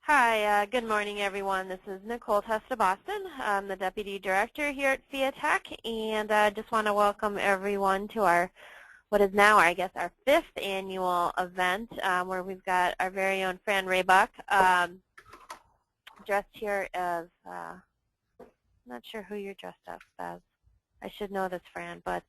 Hi, good morning, everyone. This is Nicole Testa Boston. I'm the Deputy Director here at Fiatech, and I just want to welcome everyone to our, what is now, I guess, our 5th annual event, where we've got our very own Fran Raybuck dressed here as, I'm not sure who you're dressed up as. I should know this, Fran, but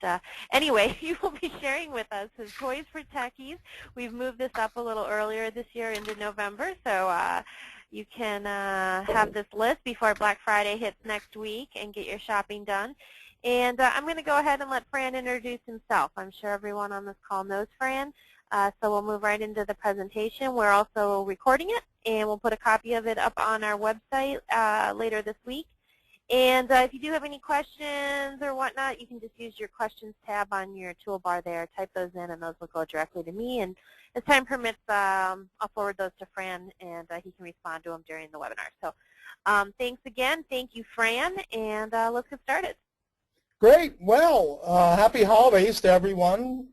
anyway, he will be sharing with us his Toys for Techies. We've moved this up a little earlier this year into November, so you can have this list before Black Friday hits next week and get your shopping done. And I'm going to go ahead and let Fran introduce himself. I'm sure everyone on this call knows Fran, so we'll move right into the presentation. We're also recording it, and we'll put a copy of it up on our website later this week. And if you do have any questions or whatnot, you can just use your questions tab on your toolbar there, type those in, and those will go directly to me. And as time permits, I'll forward those to Fran, and he can respond to them during the webinar. So thanks again. Thank you, Fran, and let's get started. Great. Well, happy holidays to everyone.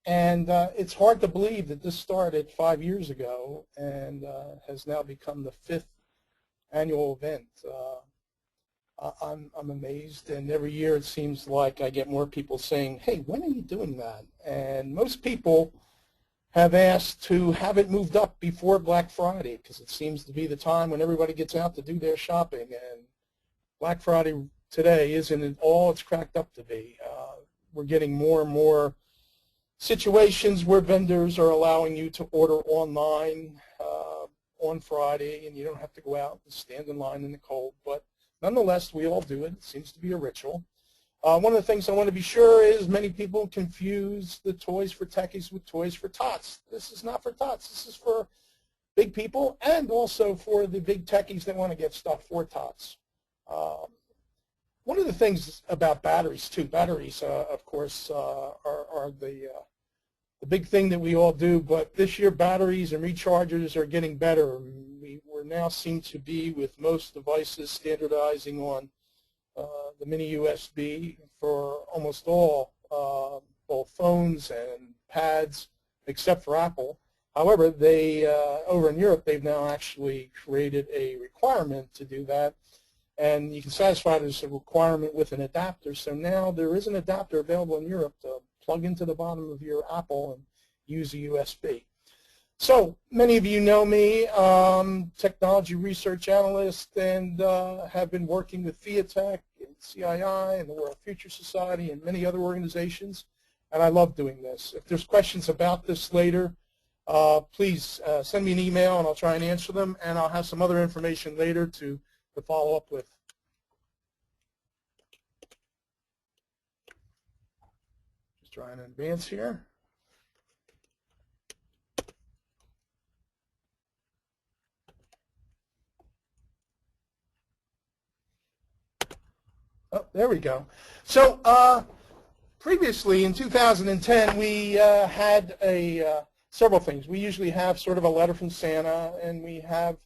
It's hard to believe that this started 5 years ago and has now become the 5th annual event. I'm amazed, and every year it seems like I get more people saying, hey, when are you doing that? And most people have asked to have it moved up before Black Friday because it seems to be the time when everybody gets out to do their shopping, and Black Friday today isn't all it's cracked up to be. We're getting more and more situations where vendors are allowing you to order online on Friday, and you don't have to go out and stand in line in the cold, but nonetheless, we all do it. It seems to be a ritual. One of the things I want to be sure is many people confuse the Toys for Techies with Toys for Tots. This is not for tots. This is for big people and also for the big techies that want to get stuff for tots. One of the things about batteries, too, batteries, of course, are the big thing that we all do, but this year batteries and rechargers are getting better. We're now seem to be, with most devices, standardizing on the mini USB for almost all, both phones and pads, except for Apple. However, they over in Europe, they've now actually created a requirement to do that, and you can satisfy this requirement with an adapter. So now there is an adapter available in Europe to plug into the bottom of your Apple and use a USB. So many of you know me, technology research analyst, and have been working with Fiatech and CII and the World Future Society and many other organizations, and I love doing this. If there's questions about this later, please send me an email and I'll try and answer them, and I'll have some other information later to follow up with. Just trying to advance here. Oh, there we go. So previously in 2010, we had several things. We usually have sort of a letter from Santa, and we have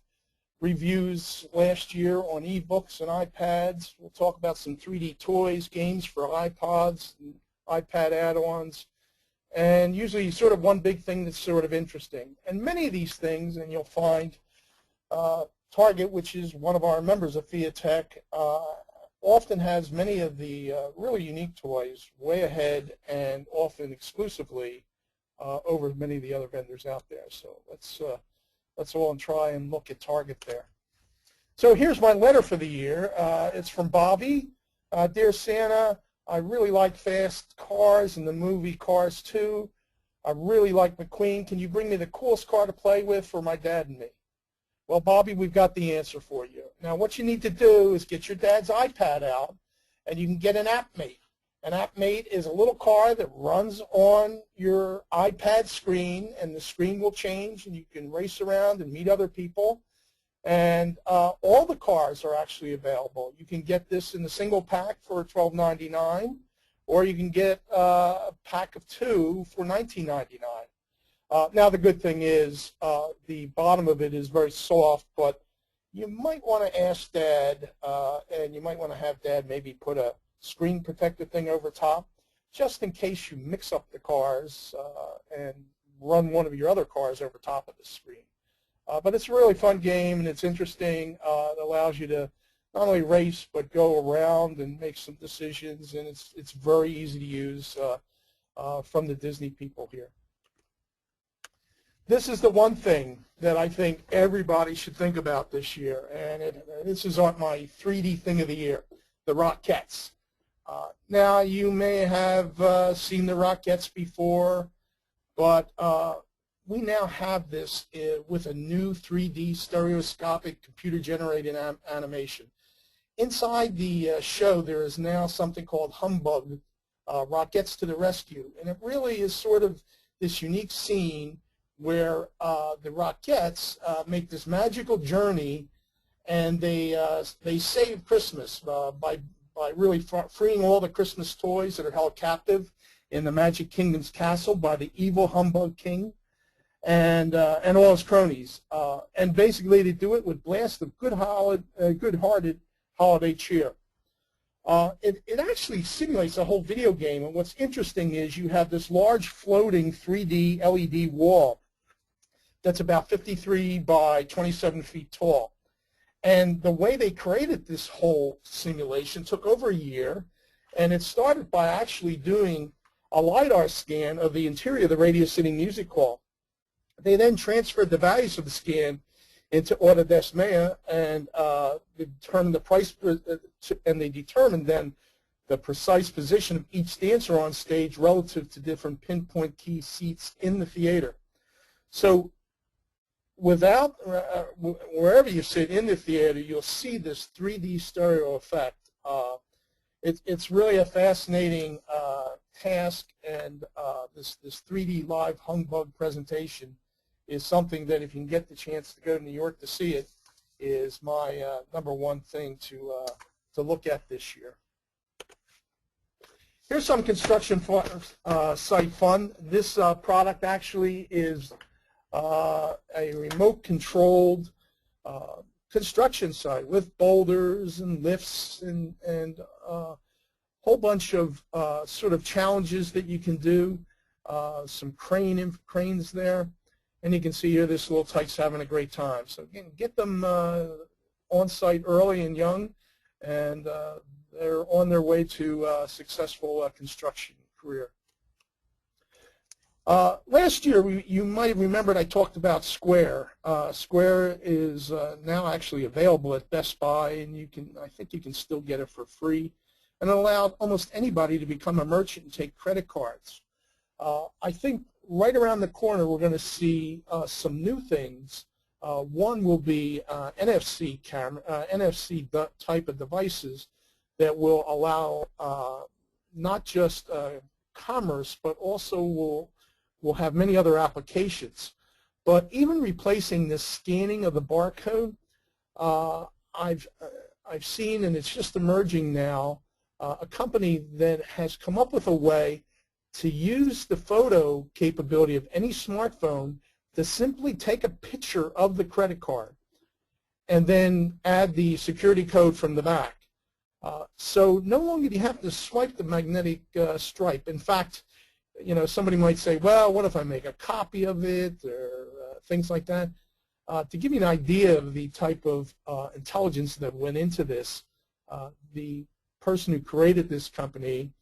reviews last year on e-books and iPads. We'll talk about some 3D toys, games for iPods, and iPad add-ons, and usually sort of one big thing that's sort of interesting. And many of these things, and you'll find Target, which is one of our members of Fiatech, often has many of the really unique toys way ahead and often exclusively over many of the other vendors out there. So let's all try and look at Target there. So here's my letter for the year. It's from Bobby. Dear Santa, I really like fast cars and the movie Cars 2. I really like McQueen. Can you bring me the coolest car to play with for my dad and me? Well, Bobby, we've got the answer for you. Now, what you need to do is get your dad's iPad out, and you can get an AppMate. An AppMate is a little car that runs on your iPad screen, and the screen will change, and you can race around and meet other people. And all the cars are actually available. You can get this in a single pack for $12.99, or you can get a pack of 2 for $19.99. Now the good thing is the bottom of it is very soft, but you might want to ask Dad, and you might want to have Dad maybe put a screen protector thing over top, just in case you mix up the cars and run one of your other cars over top of the screen. But it's a really fun game, and it's interesting. It allows you to not only race, but go around and make some decisions, and it's very easy to use from the Disney people here. This is the one thing that I think everybody should think about this year, and this is on my 3D thing of the year, the Rockettes. Now, you may have seen the Rockettes before, but we now have this with a new 3D stereoscopic computer-generated animation. Inside the show, there is now something called Humbug, Rockettes to the Rescue, and it really is sort of this unique scene where the Rockettes make this magical journey, and they save Christmas by really freeing all the Christmas toys that are held captive in the Magic Kingdom's castle by the evil Humbug King and all his cronies. And basically, they do it with blasts of good-hearted holiday cheer. It actually simulates a whole video game, and what's interesting is you have this large floating 3D LED wall that's about 53 by 27 feet tall. And the way they created this whole simulation took over a year, and it started by actually doing a LiDAR scan of the interior of the Radio City Music Hall. They then transferred the values of the scan into Autodesk Maya and determined the price, and they determined then the precise position of each dancer on stage relative to different pinpoint key seats in the theater. So without, wherever you sit in the theater, you'll see this 3D stereo effect. It's really a fascinating task, and this 3D live Humbug presentation is something that, if you can get the chance to go to New York to see it, is my #1 thing to look at this year. Here's some construction site fun. This product actually is a remote-controlled construction site with boulders and lifts and a whole bunch of sort of challenges that you can do. Some cranes there. And you can see here this little tyke's having a great time. So again, get them on site early and young, and they're on their way to a successful construction career. Last year, you might have remembered I talked about Square. Square is now actually available at Best Buy, and I think you can still get it for free. And it allowed almost anybody to become a merchant and take credit cards. I think right around the corner we're going to see some new things. One will be NFC type of devices that will allow not just commerce, but also will have many other applications. But even replacing the scanning of the barcode, I've seen, and it's just emerging now, a company that has come up with a way to use the photo capability of any smartphone to simply take a picture of the credit card and then add the security code from the back. So no longer do you have to swipe the magnetic stripe. In fact, somebody might say, well, what if I make a copy of it, or things like that. To give you an idea of the type of intelligence that went into this, the person who created this company,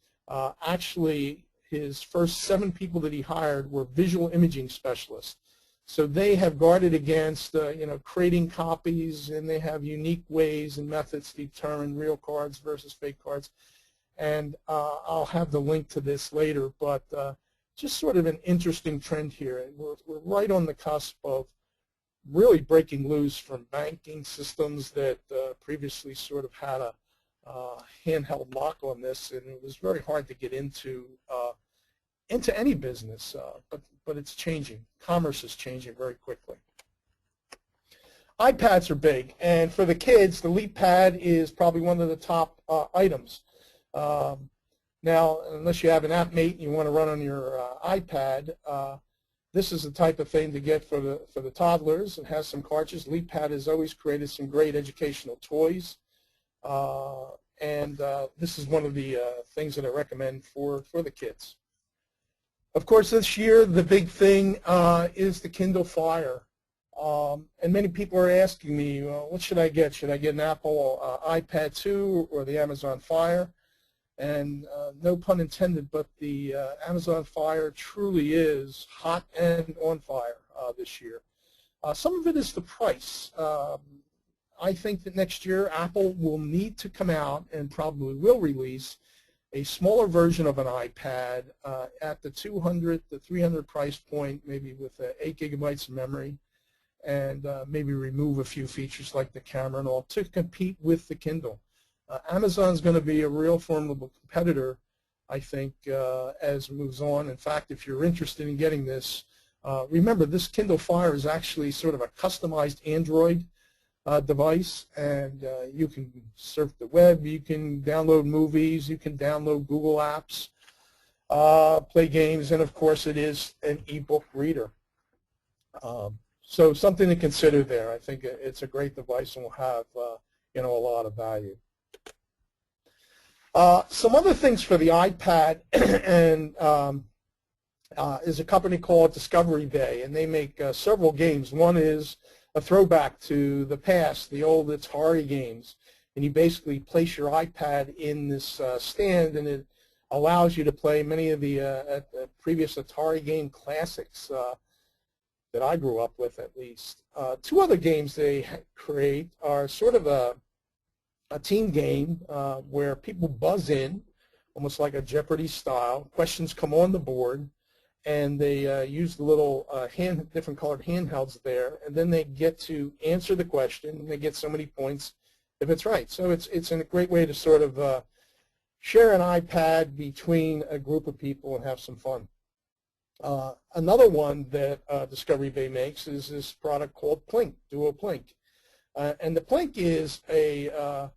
actually his first 7 people that he hired were visual imaging specialists. So they have guarded against creating copies, and they have unique ways and methods to determine real cards versus fake cards. And I'll have the link to this later, but just sort of an interesting trend here. We're right on the cusp of really breaking loose from banking systems that previously sort of had a handheld lock on this, and it was very hard to get into any business, but it's changing. Commerce is changing very quickly. iPads are big, and for the kids, the Leappad is probably one of the top items. Now, unless you have an AppMate and you want to run on your iPad, this is the type of thing to get for the toddlers. It has some cartridges. Leappad has always created some great educational toys, and this is one of the things that I recommend for the kids. Of course, this year the big thing is the Kindle Fire. And many people are asking me, well, what should I get? Should I get an Apple iPad 2 or the Amazon Fire? And no pun intended, but the Amazon Fire truly is hot and on fire this year. Some of it is the price. I think that next year Apple will need to come out and probably will release a smaller version of an iPad at the 200 to 300 price point, maybe with 8 gigabytes of memory, and maybe remove a few features like the camera and all to compete with the Kindle. Amazon's going to be a real formidable competitor, I think, as it moves on. In fact, if you're interested in getting this, remember this Kindle Fire is actually sort of a customized Android device, and you can surf the web, you can download movies, you can download Google Apps, play games, and of course it is an ebook reader. So something to consider there. I think it's a great device and will have a lot of value. Some other things for the iPad and is a company called Discovery Bay, and they make several games. One is a throwback to the past, the old Atari games, and you basically place your iPad in this stand, and it allows you to play many of the previous Atari game classics that I grew up with, at least. Two other games they create are sort of a team game where people buzz in, almost like a Jeopardy style. Questions come on the board, and they use the little different colored handhelds there, and then they get to answer the question, and they get so many points if it's right. So it's a great way to sort of share an iPad between a group of people and have some fun. Another one that Discovery Bay makes is this product called Plink, Duo Plink. And the Plink is a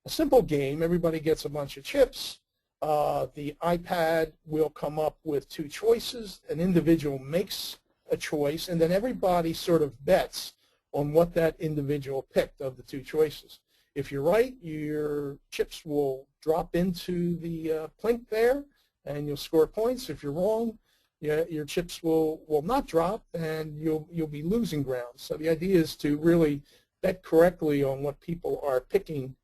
simple game. Everybody gets a bunch of chips. The iPad will come up with two choices. An individual makes a choice, and then everybody sort of bets on what that individual picked of the two choices. If you're right, your chips will drop into the Plink there, and you'll score points. If you're wrong, your chips will not drop, and you'll be losing ground. So the idea is to really bet correctly on what people are picking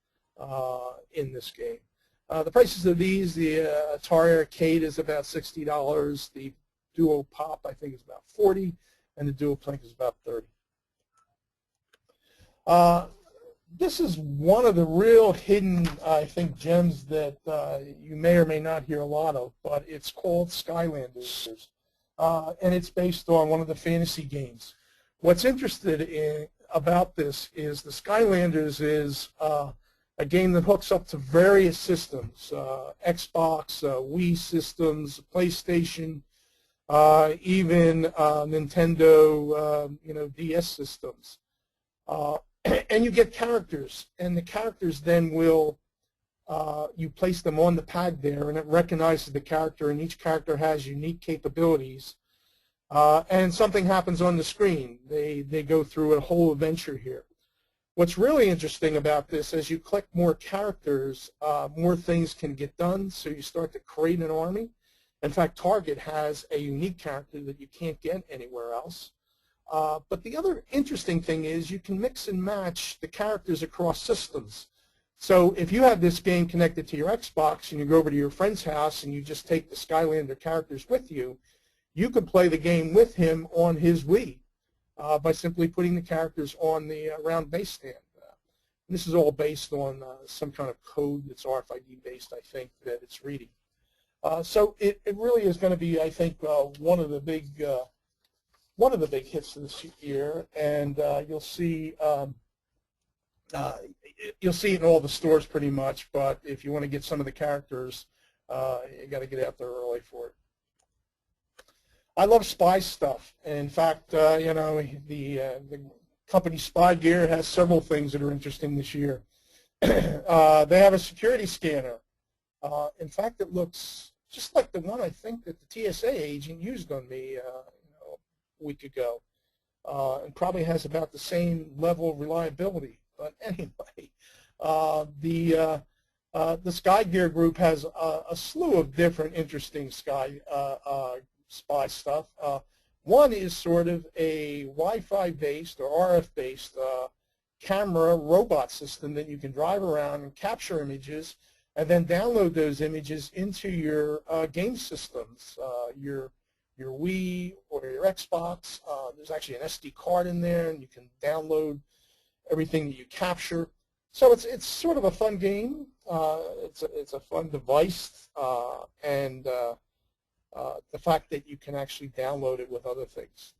in this game. The prices of these, the Atari Arcade is about $60. The Duo Pop, I think, is about $40, and the Duo Plink is about $30. This is one of the real hidden, I think, gems that you may or may not hear a lot of, but it's called Skylanders, and it's based on one of the fantasy games. What's interesting about this is the Skylanders is a game that hooks up to various systems, Xbox, Wii systems, PlayStation, even Nintendo, DS systems. And you get characters, and the characters then will, you place them on the pad there, and it recognizes the character, and each character has unique capabilities. And something happens on the screen. They go through a whole adventure here. What's really interesting about this, as you collect more characters, more things can get done, so you start to create an army. In fact, Target has a unique character that you can't get anywhere else. But the other interesting thing is you can mix and match the characters across systems. So if you have this game connected to your Xbox and you go over to your friend's house and you just take the Skylander characters with you, you can play the game with him on his Wii by simply putting the characters on the round base stand. This is all based on some kind of code that's RFID based, I think, that it's reading. So it really is going to be, I think, one of the big hits this year, and you'll see it in all the stores pretty much. But if you want to get some of the characters, you got to get out there early for it. I love spy stuff. In fact, the company Spy Gear has several things that are interesting this year. They have a security scanner. In fact, it looks just like the one I think that the TSA agent used on me a week ago, and probably has about the same level of reliability. But anyway, the Sky Gear group has a slew of different interesting spy stuff. One is sort of a Wi-Fi based or RF based camera robot system that you can drive around and capture images and then download those images into your game systems, your Wii or your Xbox. There's actually an SD card in there, and you can download everything that you capture. So it's sort of a fun game. It's a fun device, and the fact that you can actually download it with other things.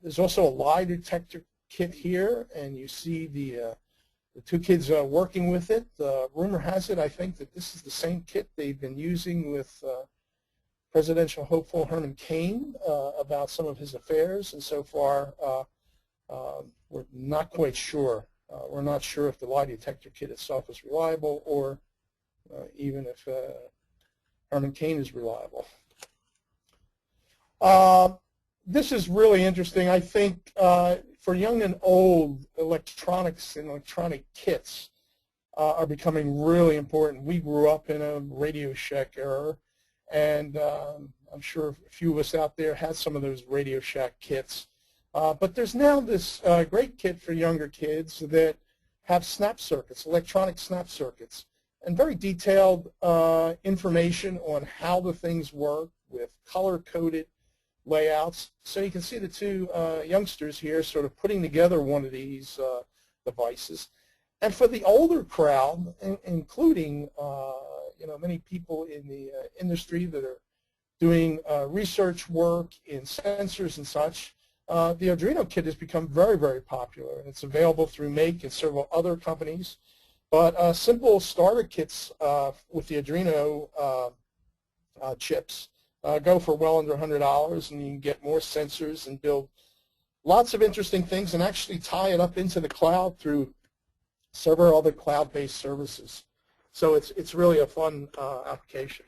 There's also a lie detector kit here, and you see the two kids working with it. Rumor has it, I think, that this is the same kit they've been using with presidential hopeful Herman Cain about some of his affairs, and so far we're not quite sure. We're not sure if the lie detector kit itself is reliable, or even if Herman Cain is reliable. This is really interesting. I think for young and old, electronics and electronic kits are becoming really important. We grew up in a Radio Shack era, and I'm sure a few of us out there had some of those Radio Shack kits. But there's now this great kit for younger kids that have snap circuits, electronic snap circuits, and very detailed information on how the things work with color-coded layouts. So you can see the two youngsters here sort of putting together one of these devices. And for the older crowd, including many people in the industry that are doing research work in sensors and such, the Arduino kit has become very, very popular, and it's available through Make and several other companies. But simple starter kits with the Arduino chips go for well under $100, and you can get more sensors and build lots of interesting things and actually tie it up into the cloud through several other cloud-based services. So it's really a fun application.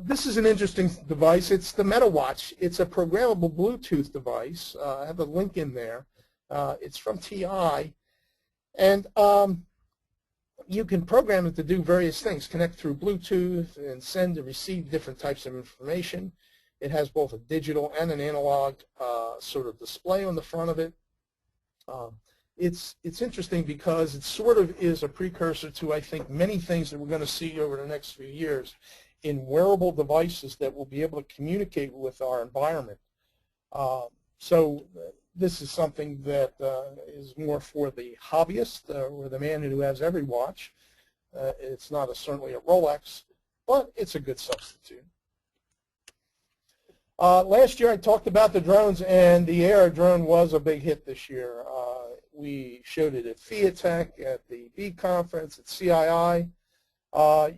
This is an interesting device. It's the MetaWatch. It's a programmable Bluetooth device. I have a link in there. It's from TI. And you can program it to do various things, connect through Bluetooth and send and receive different types of information. It has both a digital and an analog sort of display on the front of it. It's interesting because it sort of is a precursor to, I think, many things that we're going to see over the next few years in wearable devices that will be able to communicate with our environment. So this is something that is more for the hobbyist or the man who has every watch. It's not certainly a Rolex, but it's a good substitute. Last year I talked about the drones, and the AR drone was a big hit this year. We showed it at Fiatech, at the B conference, at CII.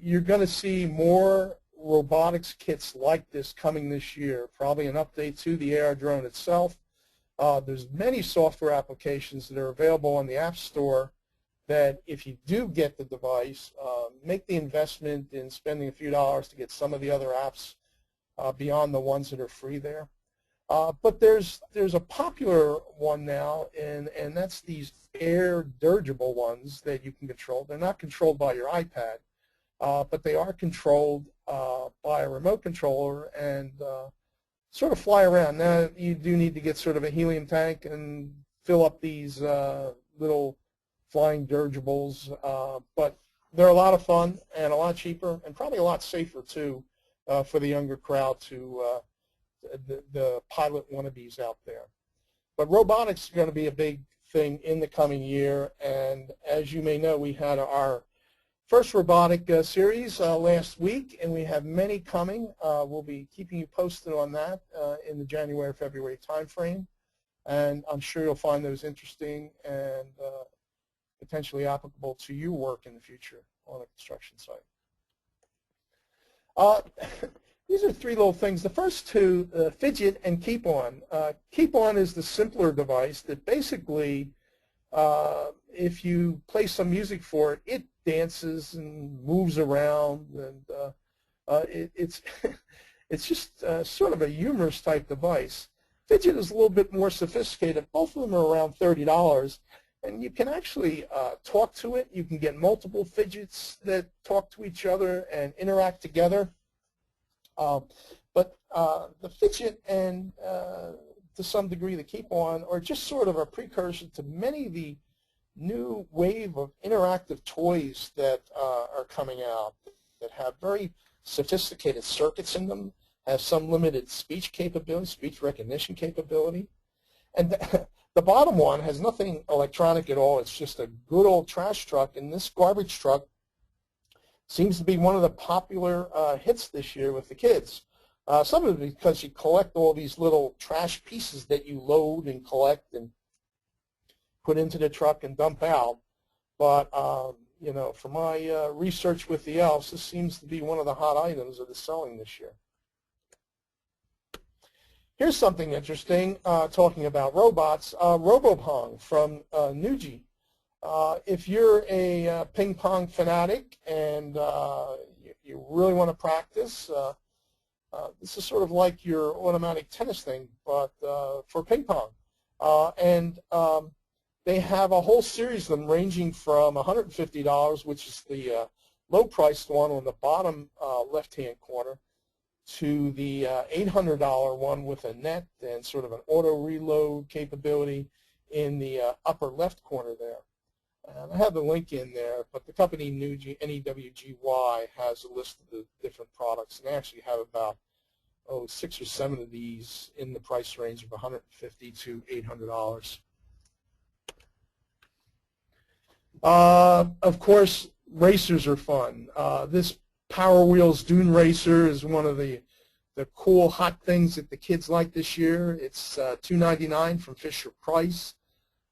You're going to see more robotics kits like this coming this year, probably an update to the AR drone itself. There's many software applications that are available on the App Store that if you do get the device, make the investment in spending a few dollars to get some of the other apps beyond the ones that are free there. But there's a popular one now, and that's these air dirigible ones that you can control. They're not controlled by your iPad, but they are controlled by a remote controller and sort of fly around. Now, you do need to get sort of a helium tank and fill up these little flying dirigibles, but they're a lot of fun and a lot cheaper and probably a lot safer, too, for the younger crowd to the pilot wannabes out there. But robotics is going to be a big thing in the coming year, and as you may know, we had our first robotic series last week, and we have many coming. We'll be keeping you posted on that in the January-February timeframe, and I'm sure you'll find those interesting and potentially applicable to your work in the future on a construction site. These are three little things. The first two, Fidget and Keep On. Keep On is the simpler device that basically, if you play some music for it, it dances and moves around, and it's it's just sort of a humorous type device. Fidget is a little bit more sophisticated. Both of them are around $30, and you can actually talk to it. You can get multiple fidgets that talk to each other and interact together. But the Fidget and to some degree the Keep On are just sort of a precursor to many of the new wave of interactive toys that are coming out that have very sophisticated circuits in them, have some limited speech capability, speech recognition capability. And the bottom one has nothing electronic at all. It's just a good old trash truck, and this garbage truck seems to be one of the popular hits this year with the kids. Some of it because you collect all these little trash pieces that you load and collect and put into the truck and dump out. But, you know, for my research with the elves, this seems to be one of the hot items that is selling this year. Here's something interesting, talking about robots. Robopong from Nuji. If you're a ping pong fanatic and you really want to practice, this is sort of like your automatic tennis thing, but for ping pong. They have a whole series of them ranging from $150, which is the low-priced one on the bottom left-hand corner, to the $800 one with a net and sort of an auto-reload capability in the upper left corner there. I have the link in there, but the company NEWGY has a list of the different products, and they actually have about 6 or 7 of these in the price range of $150 to $800. Of course, racers are fun. This Power Wheels Dune Racer is one of the cool hot things that the kids like this year. It's $2.99 from Fisher Price.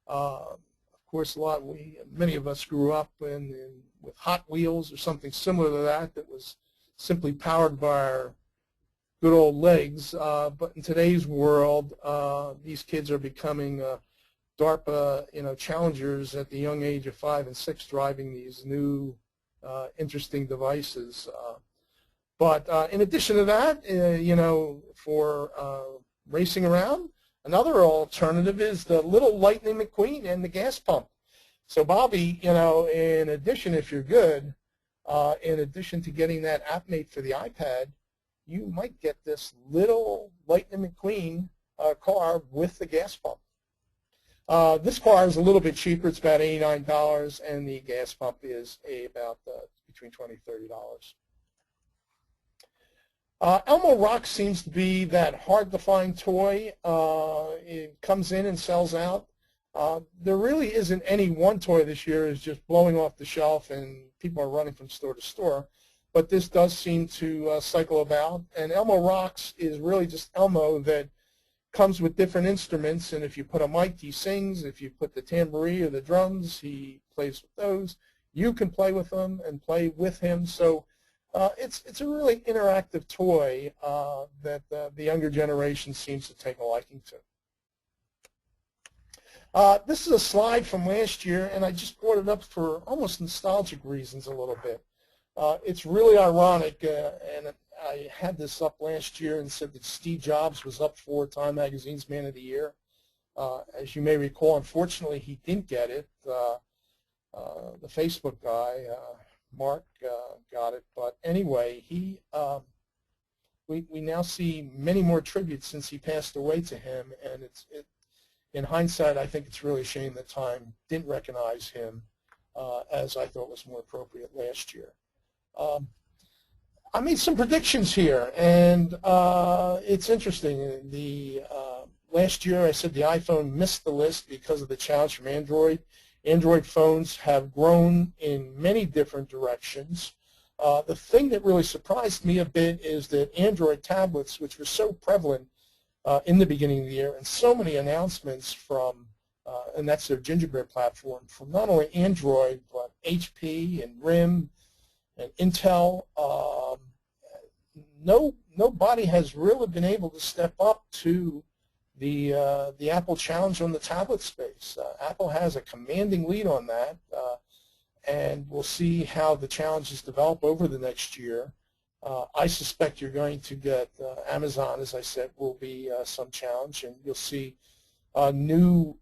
Of course, many of us grew up with Hot Wheels or something similar to that was simply powered by our good old legs. But in today's world, these kids are becoming DARPA, challengers at the young age of 5 and 6, driving these new interesting devices. But in addition to that, for racing around, another alternative is the little Lightning McQueen and the gas pump. So Bobby, in addition, if you're good, in addition to getting that app made for the iPad, you might get this little Lightning McQueen car with the gas pump. This car is a little bit cheaper. It's about $89, and the gas pump is about between $20 and $30. Elmo Rocks seems to be that hard-to-find toy. It comes in and sells out. There really isn't any one toy this year is just blowing off the shelf and people are running from store to store. But this does seem to cycle about. And Elmo Rocks is really just Elmo that comes with different instruments, and if you put a mic, he sings. If you put the tambourine or the drums, he plays with those. You can play with them and play with him. So it's a really interactive toy that the younger generation seems to take a liking to. This is a slide from last year, and I just brought it up for almost nostalgic reasons a little bit. It's really ironic, and I had this up last year and said that Steve Jobs was up for Time Magazine's Man of the Year. As you may recall, unfortunately, he didn't get it. The Facebook guy, Mark, got it. But anyway, we now see many more tributes since he passed away to him, and in hindsight, I think it's really a shame that Time didn't recognize him as I thought was more appropriate last year. I made some predictions here, and it's interesting. Last year I said the iPhone missed the list because of the challenge from Android. Android phones have grown in many different directions. The thing that really surprised me a bit is that Android tablets, which were so prevalent in the beginning of the year, and so many announcements from, and that's their Gingerbread platform, from not only Android, but HP and RIM and Intel. Nobody has really been able to step up to the Apple challenge on the tablet space. Apple has a commanding lead on that, and we'll see how the challenges develop over the next year. I suspect you're going to get Amazon, as I said, will be some challenge, and you'll see new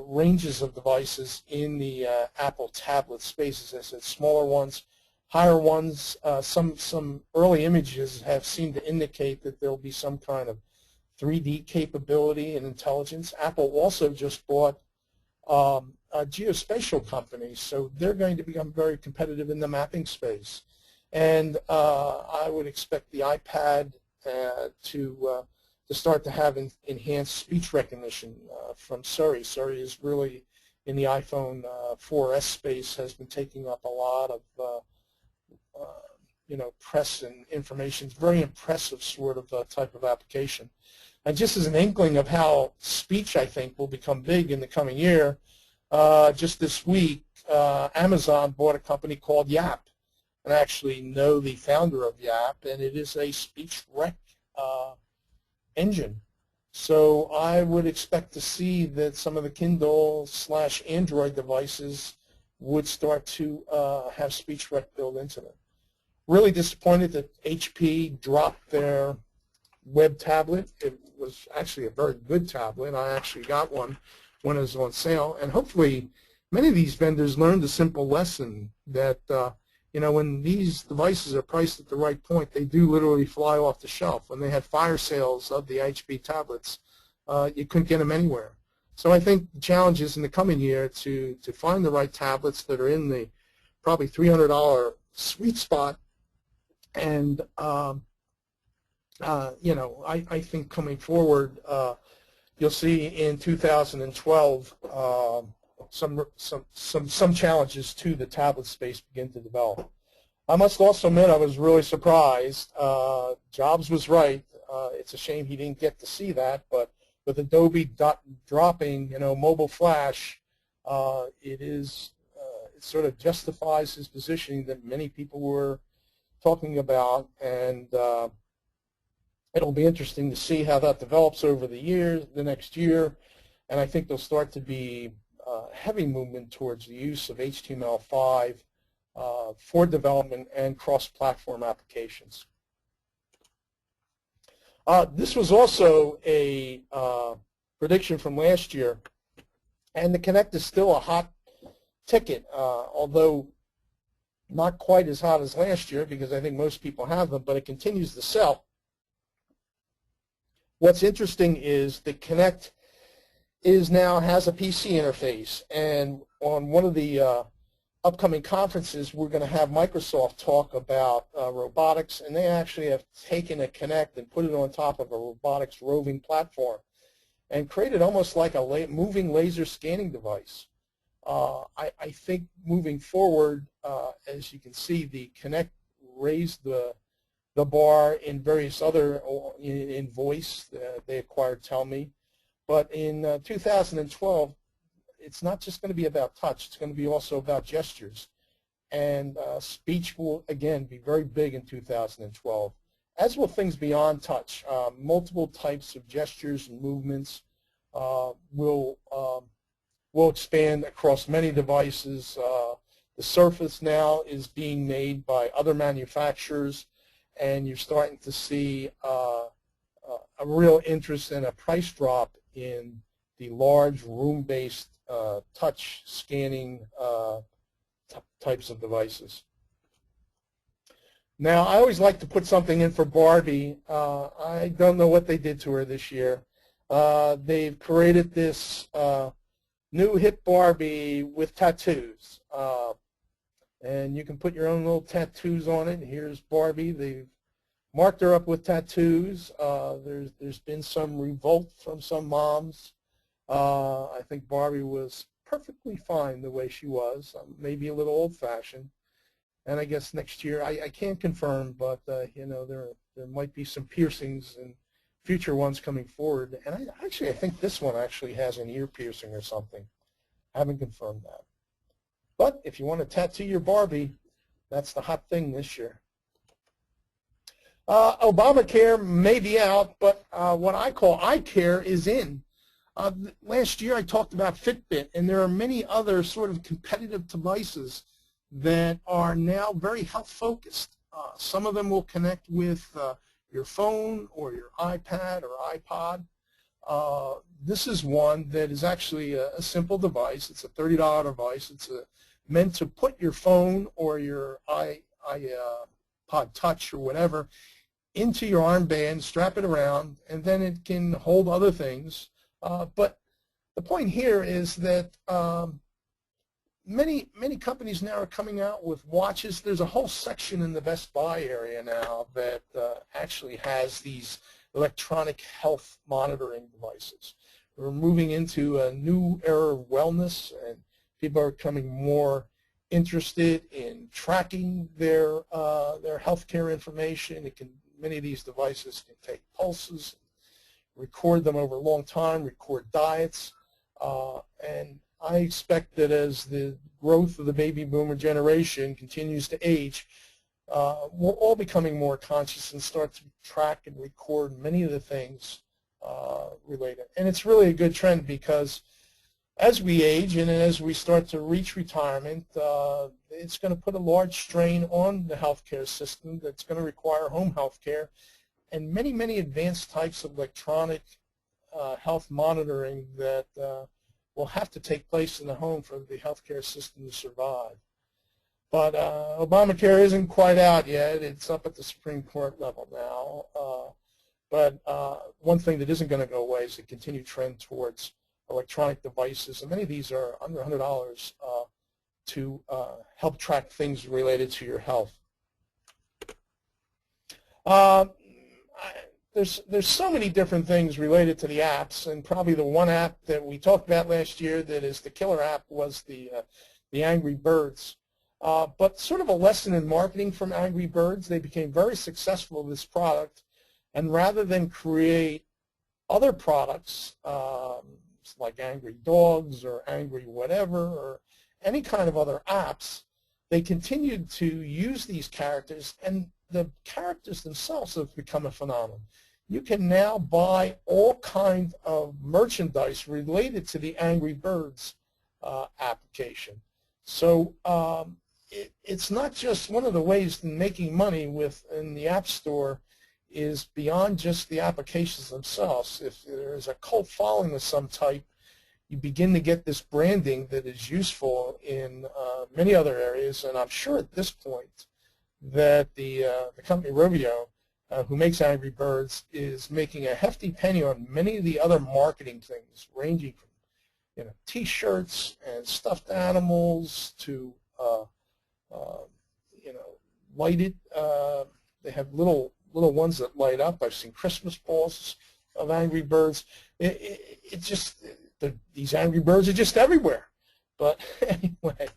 ranges of devices in the Apple tablet space, as I said, smaller ones higher ones. Some early images have seemed to indicate that there will be some kind of 3D capability and intelligence. Apple also just bought a geospatial company, so they're going to become very competitive in the mapping space. And I would expect the iPad to start to have enhanced speech recognition from Siri. Siri is really, in the iPhone 4S space, has been taking up a lot of press and information. It's very impressive sort of type of application. And just as an inkling of how speech, I think, will become big in the coming year, just this week, Amazon bought a company called Yap. And I actually know the founder of Yap, and it is a speech rec engine. So I would expect to see that some of the Kindle/Android devices would start to have speech rec built into them. Really disappointed that HP dropped their web tablet. It was actually a very good tablet. I actually got one when it was on sale. And hopefully many of these vendors learned a simple lesson that when these devices are priced at the right point, they do literally fly off the shelf. When they had fire sales of the HP tablets, you couldn't get them anywhere. So I think the challenge is in the coming year to find the right tablets that are in the probably $300 sweet spot. And I think coming forward, you'll see in 2012 some challenges to the tablet space begin to develop. I must also admit I was really surprised. Jobs was right. It's a shame he didn't get to see that, but with Adobe dropping, mobile flash, it sort of justifies his positioning that many people were talking about, and it'll be interesting to see how that develops over the next year, and I think there'll start to be heavy movement towards the use of HTML5 for development and cross-platform applications. This was also a prediction from last year, and the Kinect is still a hot ticket, although not quite as hot as last year because I think most people have them, but it continues to sell. What's interesting is the Kinect has a PC interface, and on one of the upcoming conferences we're going to have Microsoft talk about robotics, and they actually have taken a Kinect and put it on top of a robotics roving platform and created almost like a moving laser scanning device. I think moving forward, as you can see, the Kinect raised the bar in various other, in voice. They acquired Tell Me. But in 2012, it's not just going to be about touch. It's going to be also about gestures. And speech will, again, be very big in 2012, as will things beyond touch. Multiple types of gestures and movements will expand across many devices. The Surface now is being made by other manufacturers, and you're starting to see a real interest and a price drop in the large room-based touch scanning types of devices. Now, I always like to put something in for Barbie. I don't know what they did to her this year. They've created this new hip Barbie with tattoos. And you can put your own little tattoos on it. Here's Barbie. They've marked her up with tattoos. There's been some revolt from some moms. I think Barbie was perfectly fine the way she was, maybe a little old-fashioned. And I guess next year, I can't confirm, but there might be some piercings and future ones coming forward. And I think this one actually has an ear piercing or something. I haven't confirmed that. But if you want to tattoo your Barbie, that's the hot thing this year. Obamacare may be out, but what I call iCare is in. Last year I talked about Fitbit, and there are many other sort of competitive devices that are now very health-focused. Some of them will connect with your phone or your iPad or iPod. This is one that is actually a simple device. It's a $30 device. It's meant to put your phone or your iPod Touch or whatever into your armband, strap it around, and then it can hold other things. But the point here is that many companies now are coming out with watches. There's a whole section in the Best Buy area now that actually has these electronic health monitoring devices. We're moving into a new era of wellness, and people are becoming more interested in tracking their healthcare information. Many of these devices can take pulses, record them over a long time, record diets, and I expect that as the growth of the baby boomer generation continues to age, we're all becoming more conscious and start to track and record many of the things related. And it's really a good trend, because as we age and as we start to reach retirement, it's going to put a large strain on the healthcare system that's going to require home health care and many advanced types of electronic health monitoring that will have to take place in the home for the healthcare system to survive. But Obamacare isn't quite out yet. It's up at the Supreme Court level now. But one thing that isn't going to go away is the continued trend towards electronic devices, and many of these are under $100 to help track things related to your health. There's so many different things related to the apps, and probably the one app that we talked about last year that is the killer app was the Angry Birds. But sort of a lesson in marketing from Angry Birds, they became very successful with this product, and rather than create other products like Angry Dogs or Angry whatever or any kind of other apps, they continued to use these characters, and the characters themselves have become a phenomenon. You can now buy all kinds of merchandise related to the Angry Birds application. So it's not just one of the ways in making money in the App Store is beyond just the applications themselves. If there is a cult following of some type, you begin to get this branding that is useful in many other areas, and I'm sure at this point that the company Robopong, who makes Angry Birds, is making a hefty penny on many of the other marketing things, ranging from T-shirts and stuffed animals to lighted. They have little ones that light up. I've seen Christmas balls of Angry Birds. These Angry Birds are just everywhere. But anyway.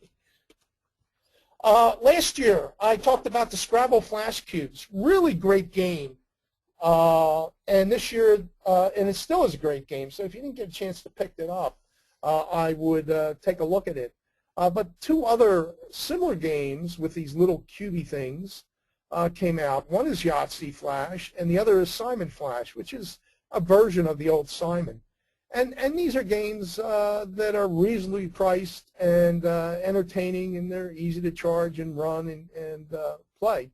Last year, I talked about the Scrabble Flash Cubes. Really great game. And this year, and it still is a great game, so if you didn't get a chance to pick it up, I would take a look at it. But two other similar games with these little cubey things came out. One is Yahtzee Flash, and the other is Simon Flash, which is a version of the old Simon. And these are games that are reasonably priced and entertaining, and they're easy to charge and run and play.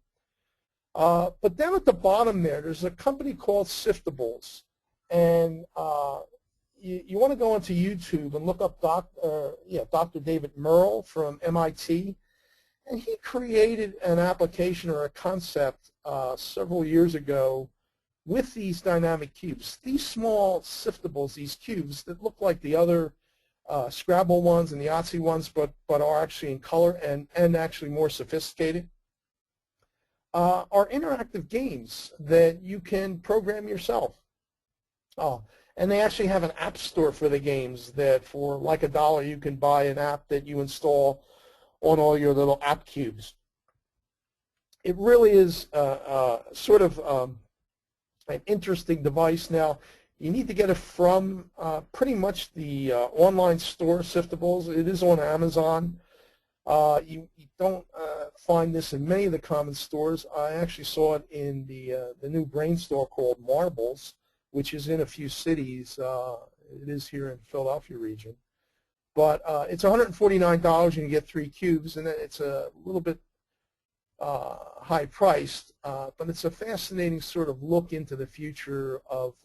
But down at the bottom there's a company called Siftables, and you want to go onto YouTube and look up Dr. David Merle from MIT, and he created an application or a concept several years ago with these dynamic cubes. These small Siftables, these cubes that look like the other Scrabble ones and the Yahtzee ones, but are actually in color and actually more sophisticated, are interactive games that you can program yourself. And they actually have an app store for the games that for like $1 you can buy an app that you install on all your little app cubes. It really is sort of an interesting device. Now, you need to get it from pretty much the online store, Siftables. It is on Amazon. You don't find this in many of the common stores. I actually saw it in the new Brain store called Marbles, which is in a few cities. It is here in the Philadelphia region. But it's $149 and you get 3 cubes, and it's a little bit high priced, but it's a fascinating sort of look into the future of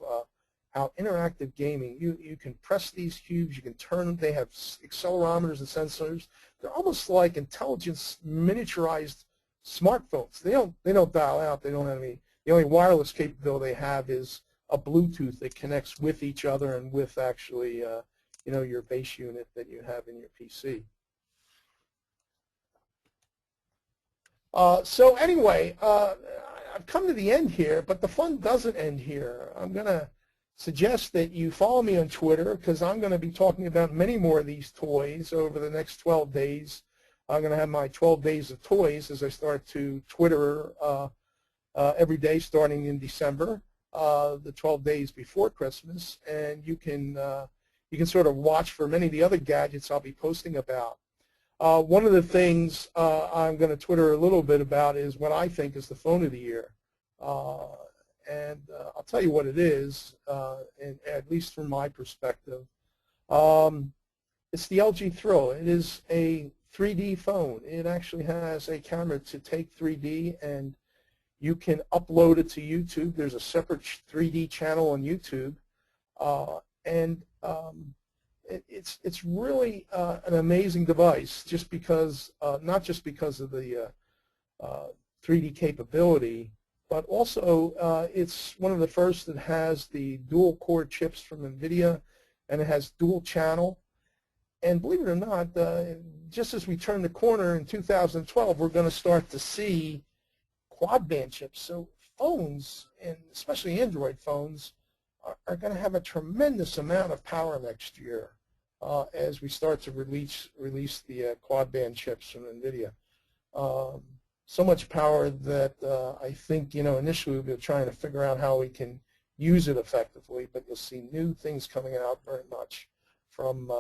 how interactive gaming, you can press these cubes, you can turn them, they have accelerometers and sensors. They're almost like intelligence miniaturized smartphones. They don't dial out. They don't have any. The only wireless capability they have is a Bluetooth that connects with each other and with actually your base unit that you have in your PC. So anyway, I've come to the end here, but the fun doesn't end here. I'm going to suggest that you follow me on Twitter, because I'm going to be talking about many more of these toys over the next 12 days. I'm going to have my 12 days of toys as I start to Twitter every day starting in December, the 12 days before Christmas, and you can sort of watch for many of the other gadgets I'll be posting about. One of the things I'm going to Twitter a little bit about is what I think is the phone of the year. And I'll tell you what it is, and at least from my perspective. It's the LG Thrill. It is a 3D phone. It actually has a camera to take 3D, and you can upload it to YouTube. There's a separate 3D channel on YouTube. It's really an amazing device, just because, not just because of the 3D capability, but also it's one of the first that has the dual core chips from NVIDIA, and it has dual channel. And believe it or not, just as we turn the corner in 2012, we're going to start to see quad band chips. So phones, and especially Android phones, are going to have a tremendous amount of power next year as we start to release the quad band chips from NVIDIA. So much power that I think, initially we'll be trying to figure out how we can use it effectively, but you'll see new things coming out very much from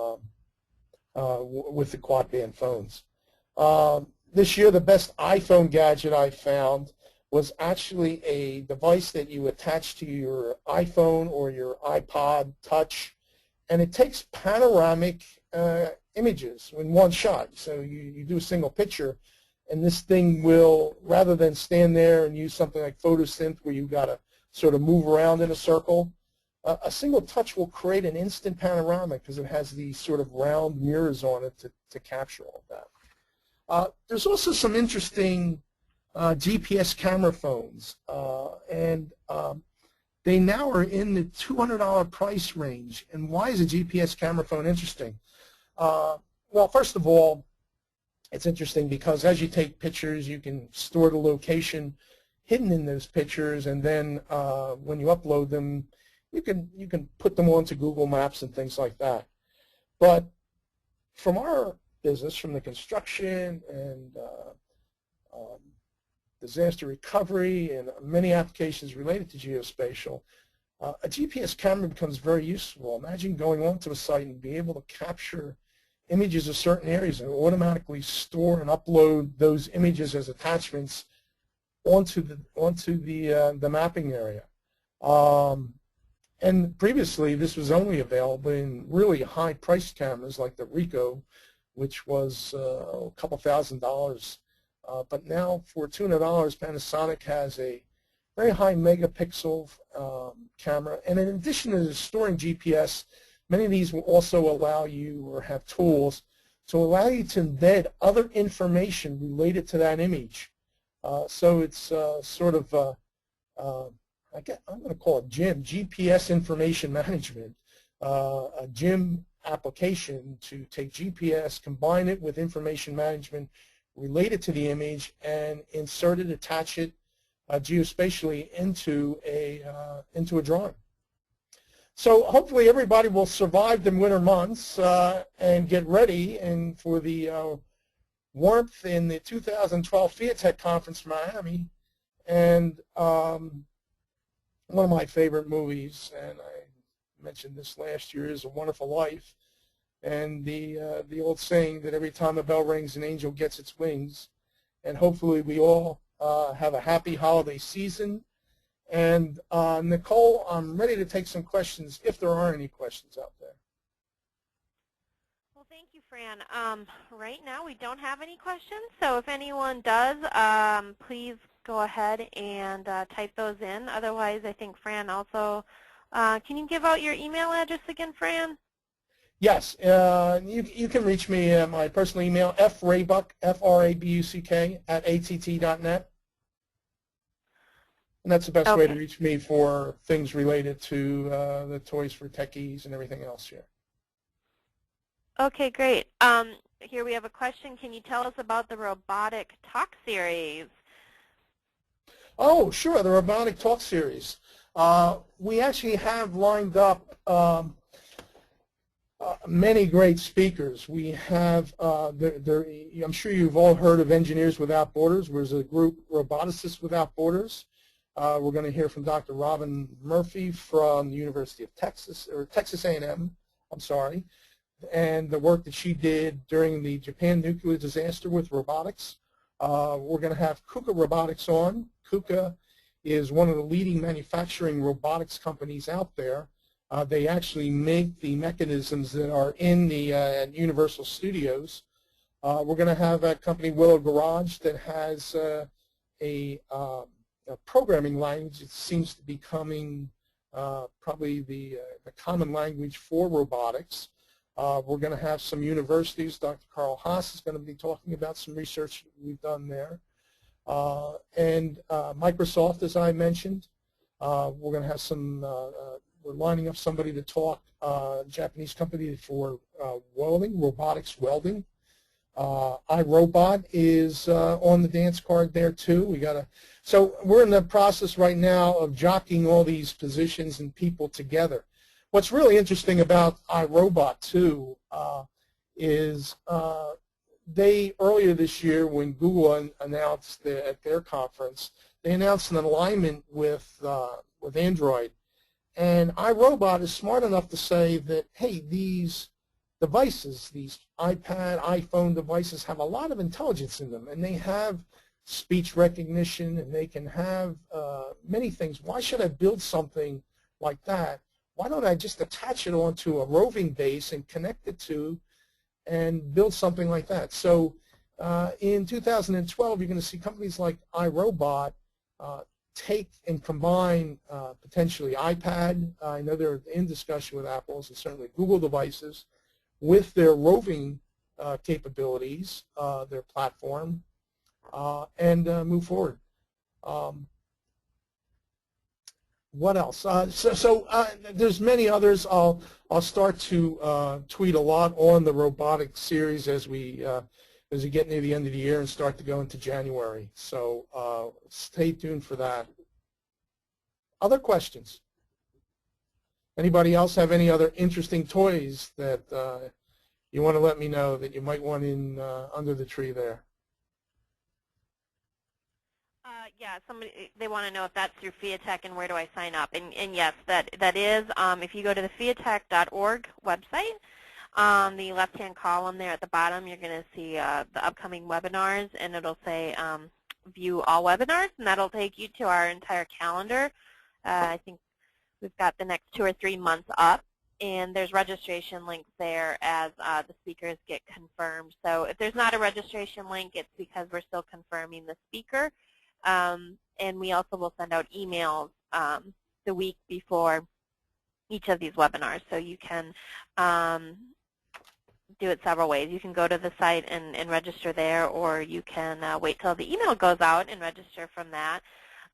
with the quad band phones. This year, the best iPhone gadget I found was actually a device that you attach to your iPhone or your iPod Touch, and it takes panoramic images in one shot. So you do a single picture, and this thing will, rather than stand there and use something like PhotoSynth where you've got to sort of move around in a circle, a single touch will create an instant panoramic because it has these sort of round mirrors on it to capture all of that. There's also some interesting GPS camera phones, and they now are in the $200 price range. And why is a GPS camera phone interesting? Well, first of all, it's interesting because as you take pictures, you can store the location hidden in those pictures, and then when you upload them, you can put them onto Google Maps and things like that. But from our business, from the construction and disaster recovery and many applications related to geospatial, a GPS camera becomes very useful. Imagine going onto a site and being able to capture images of certain areas and automatically store and upload those images as attachments onto the mapping area. And previously, this was only available in really high-priced cameras like the Ricoh, which was a couple $1,000. But now, for $200, Panasonic has a very high megapixel camera. And in addition to storing GPS, many of these will also allow you, or have tools, to allow you to embed other information related to that image. So it's sort of I'm going to call it GIM, GPS Information Management, a GIM application to take GPS, combine it with information management related to the image, and insert it, attach it geospatially into a drawing. So hopefully everybody will survive the winter months and get ready and for the warmth in the 2012 Fiatech conference in Miami. And one of my favorite movies, and I mentioned this last year, is A Wonderful Life. And the old saying that every time a bell rings, an angel gets its wings. And hopefully we all have a happy holiday season. And Nicole, I'm ready to take some questions if there are any questions out there. Well, thank you, Fran. Right now we don't have any questions, so if anyone does, please go ahead and type those in. Otherwise, I think Fran also, can you give out your email address again, Fran? Yes, you can reach me at my personal email, frabuck, F-R-A-B-U-C-K, at att.net. And that's the best way to Okay. reach me for things related to the Toys for Techies and everything else here. Okay, great. Here we have a question. Can you tell us about the Robotic Talk series? Oh, sure, the Robotic Talk series. We actually have lined up many great speakers. We have, I'm sure you've all heard of Engineers Without Borders. There's a group, Roboticists Without Borders. We're going to hear from Dr. Robin Murphy from the University of Texas, or Texas A&M, I'm sorry, and the work that she did during the Japan nuclear disaster with robotics. We're going to have KUKA Robotics on. KUKA is one of the leading manufacturing robotics companies out there. They actually make the mechanisms that are in the Universal Studios. We're going to have a company, Willow Garage, that has a programming language. It seems to be becoming probably the common language for robotics. We're going to have some universities. Dr. Carl Haas is going to be talking about some research we've done there. And Microsoft, as I mentioned. We're going to have some, we're lining up somebody to talk, Japanese company for welding, robotics welding. iRobot is on the dance card there too. So we're in the process right now of jockeying all these positions and people together. What's really interesting about iRobot too is they, earlier this year when Google announced at their conference, they announced an alignment with Android. And iRobot is smart enough to say that, hey, these devices, these iPad, iPhone devices have a lot of intelligence in them, and they have speech recognition, and they can have many things. Why should I build something like that? Why don't I just attach it onto a roving base and connect it to and build something like that? So in 2012, you're going to see companies like iRobot take and combine potentially iPad, I know they're in discussion with Apple's and certainly Google devices, with their roving capabilities, their platform, and move forward. What else? There's many others. I'll start to tweet a lot on the robotic series as we get near the end of the year and start to go into January. So stay tuned for that. Other questions? Anybody else have any other interesting toys that you want to let me know that you might want in under the tree there? Yeah, they want to know if that's through Fiatech and where do I sign up. And yes, that is, if you go to the fiatech.org website, on the left-hand column there at the bottom, you're going to see the upcoming webinars, and it'll say view all webinars, and that'll take you to our entire calendar. I think we've got the next 2 or 3 months up, and there's registration links there as the speakers get confirmed. So if there's not a registration link, it's because we're still confirming the speaker. And we also will send out emails the week before each of these webinars. So you can do it several ways. You can go to the site and register there, or you can wait till the email goes out and register from that.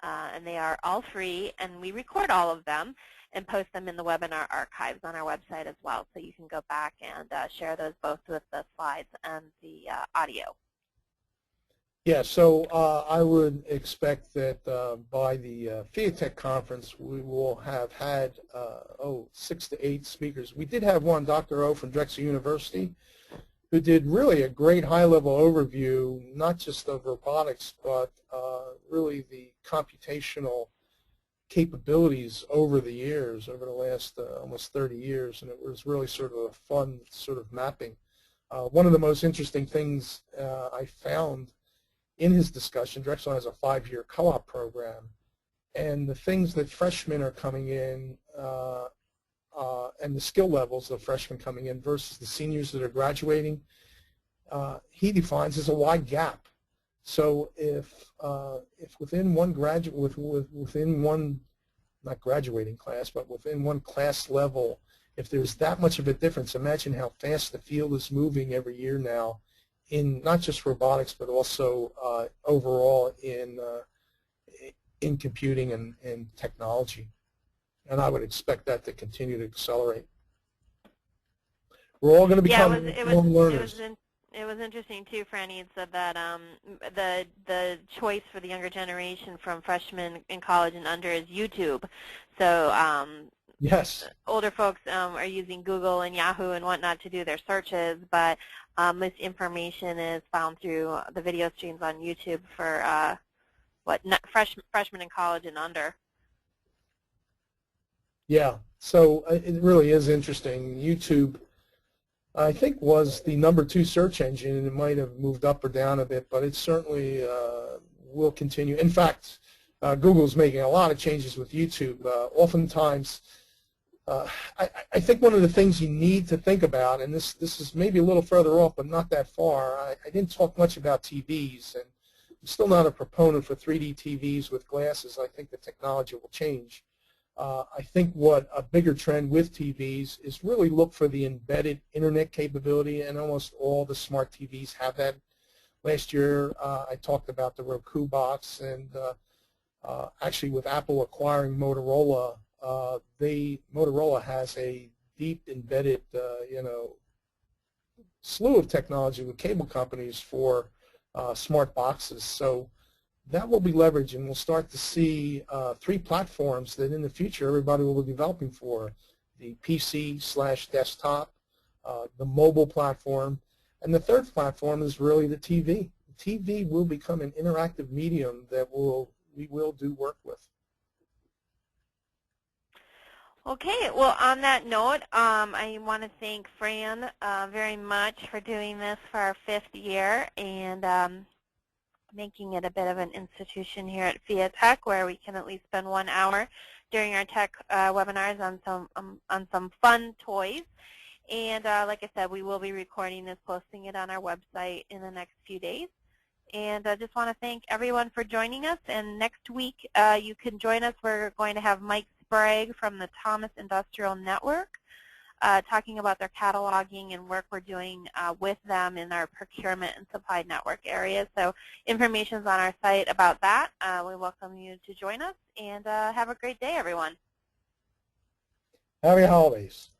And they are all free, and we record all of them and post them in the webinar archives on our website as well. So you can go back and share those both with the slides and the audio. Yeah, so I would expect that by the Fiatech conference, we will have had 6 to 8 speakers. We did have one, Dr. O from Drexel University, who did really a great high-level overview, not just of robotics, but really the computational capabilities over the years, over the last almost 30 years, and it was really sort of a fun sort of mapping. One of the most interesting things I found in his discussion, Drexel has a 5-year co-op program, and the things that freshmen are coming in and the skill levels of freshmen coming in versus the seniors that are graduating, he defines as a wide gap. So if within one within one, not graduating class, but within one class level if there's that much of a difference, imagine how fast the field is moving every year now in not just robotics, but also overall in computing and technology. And I would expect that to continue to accelerate. We're all going to become lifelong learners. It was interesting too, Franny. It said that the choice for the younger generation from freshmen in college and under is YouTube. So yes, older folks are using Google and Yahoo and whatnot to do their searches, but this information is found through the video streams on YouTube for freshmen in college and under. Yeah, so it really is interesting. YouTube, I think, was the #2 search engine, and it might have moved up or down a bit, but it certainly will continue. In fact, Google's making a lot of changes with YouTube. Oftentimes, I think one of the things you need to think about, and this is maybe a little further off, but not that far. I didn't talk much about TVs, and I'm still not a proponent for 3D TVs with glasses. I think the technology will change. I think what a bigger trend with TVs is really look for the embedded internet capability, and almost all the smart TVs have that. Last year I talked about the Roku box, and actually with Apple acquiring Motorola, Motorola has a deep embedded slew of technology with cable companies for smart boxes. So that will be leveraged, and we'll start to see 3 platforms that in the future everybody will be developing for: the PC/desktop, the mobile platform, and the third platform is really the TV. The TV will become an interactive medium that we will do work with. Okay, well, on that note, I want to thank Fran very much for doing this for our 5th year, and making it a bit of an institution here at Fiatech, where we can at least spend 1 hour during our tech webinars on some fun toys. And like I said, we will be recording this, posting it on our website in the next few days. And I just want to thank everyone for joining us. And next week, you can join us. We're going to have Mike Sprague from the Thomas Industrial Network talking about their cataloging and work we're doing with them in our procurement and supply network areas. So information is on our site about that. We welcome you to join us, and have a great day, everyone. Happy holidays.